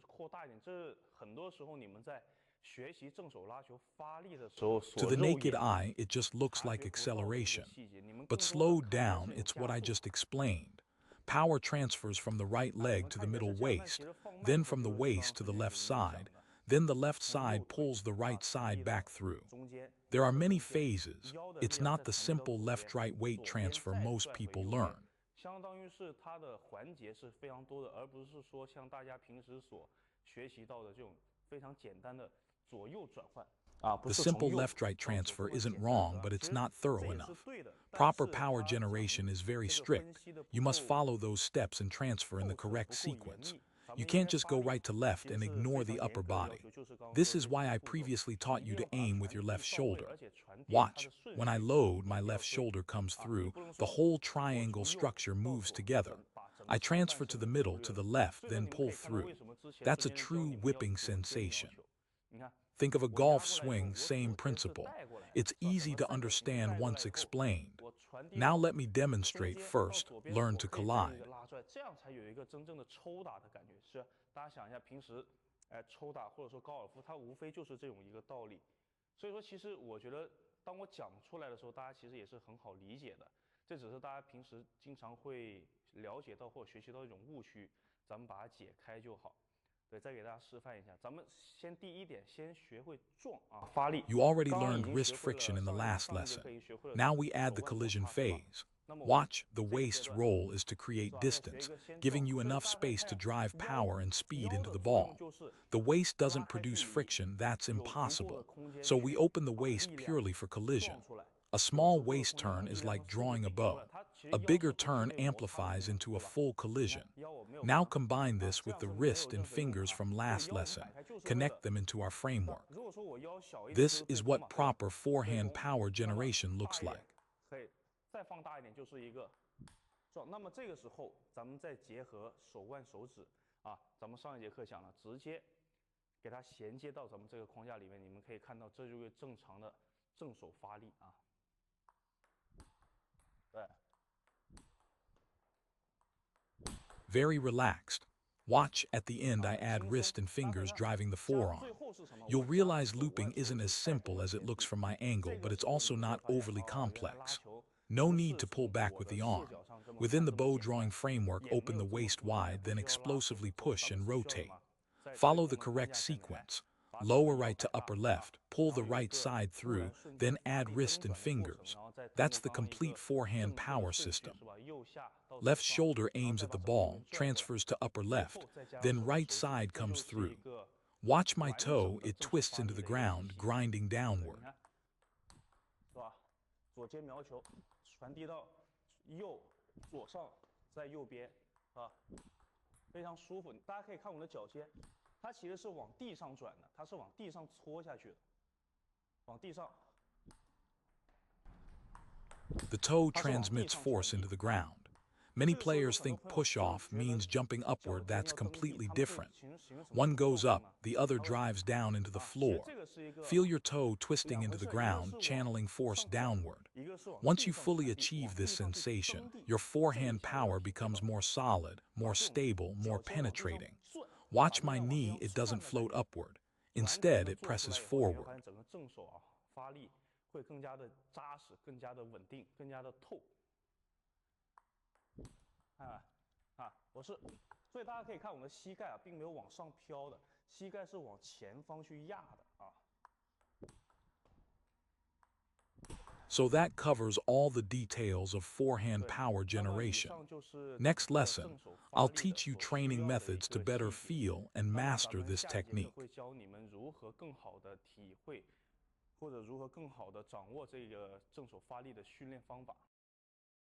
就是扩大一点。这很多时候你们在学习正手拉球发力的时候 To 所 the 肉 naked 眼 eye, it just looks 察 like 觉不到的一个 acceleration. 细节，你们 But 更多的 slowed 看到 down, 是一种 it's what 加 I 速。 just explained. Power transfers from the right 你们 leg to the 看起来 middle 是这样，但 waist, 其实放慢 then 后 from the 就是刚刚 waist to 何 the 建 left 群分享 side. 的， Then the left 从 side 右腿 pulls the 把 right 手 side 递到 back through. 中间， There 腰 are 的 many 中间， phases. 腰的 It's 力量 not 再 the 传递到 simple 左边， left-right weight 左边 transfer 再 most 拽回 people 右边， learn. 相当于是它的环节是非常多的，而不是说像大家平时所学习到的这种非常简单的左右转换。The simple left-right transfer isn't wrong, but it's not thorough enough. Proper power generation is very strict. You must follow those steps and transfer in the correct sequence. You can't just go right to left and ignore the upper body. This is why I previously taught you to aim with your left shoulder. Watch, when I load, my left shoulder comes through, the whole triangle structure moves together. I transfer to the middle, to the left, then pull through. That's a true whipping sensation. Think of a golf swing, same principle. It's easy to understand once explained. Now let me demonstrate first, learn to collide. 这样才有一个真正的抽打的感觉。是，大家想一下，平时，抽打或者说高尔夫，它无非就是这种一个道理。所以说，其实我觉得，当我讲出来的时候，大家其实也是很好理解的。这只是大家平时经常会了解到或者学习到一种误区，咱们把它解开就好。对，再给大家示范一下，咱们先第一点，先学会撞啊，发力。 You already learned wrist friction in the last lesson. Now we add the collision phase. Watch, the waist's role is to create distance, giving you enough space to drive power and speed into the ball. The waist doesn't produce friction, that's impossible. So we open the waist purely for collision. A small waist turn is like drawing a bow. A bigger turn amplifies into a full collision. Now combine this with the wrist and fingers from last lesson. Connect them into our framework. This is what proper forehand power generation looks like. 再放大一点就是一个撞。那么这个时候，咱们再结合手腕、手指啊，咱们上一节课讲了，直接给它衔接到咱们这个框架里面。你们可以看到，这就是正常的正手发力啊。对。Very relaxed. Watch, at the end I add wrist and fingers driving the forearm. You'll realize looping isn't as simple as it looks from my angle, but it's also not overly complex. No need to pull back with the arm. Within the bow drawing framework, open the waist wide, then explosively push and rotate. Follow the correct sequence. Lower right to upper left, pull the right side through, then add wrist and fingers. That's the complete forehand power system. Left shoulder aims at the ball, transfers to upper left, then right side comes through. Watch my toe, it twists into the ground, grinding downward. 左肩瞄球，传递到左上，在右边啊，非常舒服。大家可以看我的脚尖，它其实是往地上转的，它是往地上搓下去的，往地上。The toe transmits force into the ground. Many players think push-off means jumping upward. That's completely different. One goes up, the other drives down into the floor. Feel your toe twisting into the ground, channeling force downward. Once you fully achieve this sensation, your forehand power becomes more solid, more stable, more penetrating. Watch my knee, it doesn't float upward. Instead, it presses forward. 会更加的扎实，更加的稳定，更加的透。我是，所以大家可以看我的膝盖啊，并没有往上飘的，膝盖是往前方去压的啊。So that covers all the details of forehand power generation. Next lesson, I'll teach you training methods to better feel and master this technique. 会教你们如何更好的体会。或者如何更好的掌握这个正手发力的训练方法。